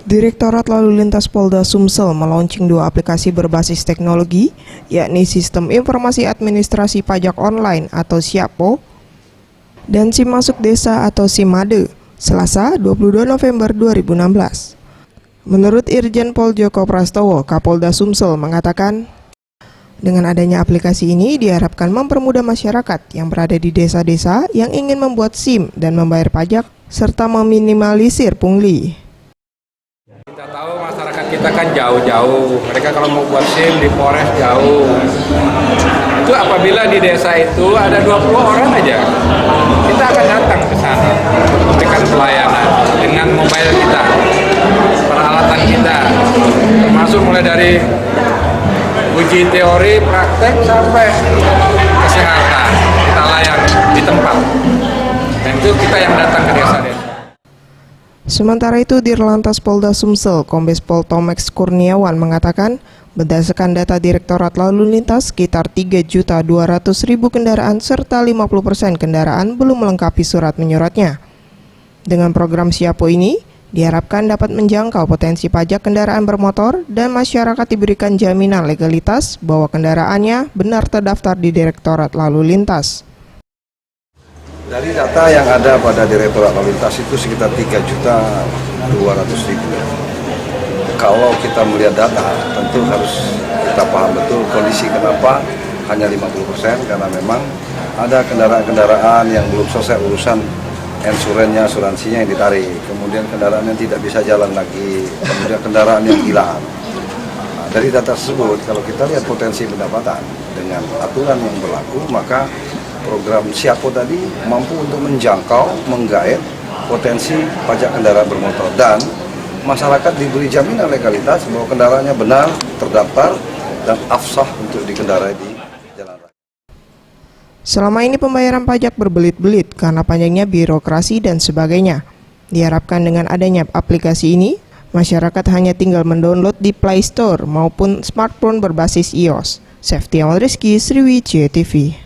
Direktorat Lalu Lintas Polda Sumsel meluncing 2 aplikasi berbasis teknologi, yakni Sistem Informasi Administrasi Pajak Online atau SIAPO dan SIM Masuk Desa atau SIMADE, Selasa 22 November 2016. Menurut Irjen Pol Joko Prastowo, Kapolda Sumsel mengatakan, dengan adanya aplikasi ini diharapkan mempermudah masyarakat yang berada di desa-desa yang ingin membuat SIM dan membayar pajak, serta meminimalisir pungli. Kita tahu masyarakat kita kan jauh-jauh, mereka kalau mau buat SIM di Polres jauh. Itu apabila di desa itu ada 20 orang aja, kita akan datang ke sana untuk memberikan pelayanan dengan mobile kita, peralatan kita, termasuk mulai dari uji teori, praktek, sampai kesehatan, kita layani di tempat. Dan itu kita yang datang ke desa-desa. Sementara itu, Dirlantas Polda Sumsel, Kombes Pol Tomex Kurniawan mengatakan, berdasarkan data Direktorat Lalu Lintas, sekitar 3.200.000 kendaraan serta 50% kendaraan belum melengkapi surat menyuratnya. Dengan program SIAPO ini, diharapkan dapat menjangkau potensi pajak kendaraan bermotor dan masyarakat diberikan jaminan legalitas bahwa kendaraannya benar terdaftar di Direktorat Lalu Lintas. Dari data yang ada pada Direktorat Lalu Lintas itu sekitar 3.200.000. Kalau kita melihat data, tentu harus kita paham betul kondisi kenapa hanya 50%, karena memang ada kendaraan-kendaraan yang belum selesai urusan insurannya, asuransinya yang ditarik, kemudian kendaraan yang tidak bisa jalan lagi, kemudian kendaraan yang hilang. Nah, dari data tersebut, kalau kita lihat potensi pendapatan dengan aturan yang berlaku, maka program SIAPO tadi mampu untuk menjangkau, menggait potensi pajak kendaraan bermotor, dan masyarakat diberi jaminan legalitas bahwa kendaraannya benar, terdaftar, dan afsah untuk dikendarai di jalan raya. Selama ini pembayaran pajak berbelit-belit karena panjangnya birokrasi dan sebagainya. Diharapkan dengan adanya aplikasi ini, masyarakat hanya tinggal mendownload di Play Store maupun smartphone berbasis iOS. Septiawan Rizky, Sriwijaya TV.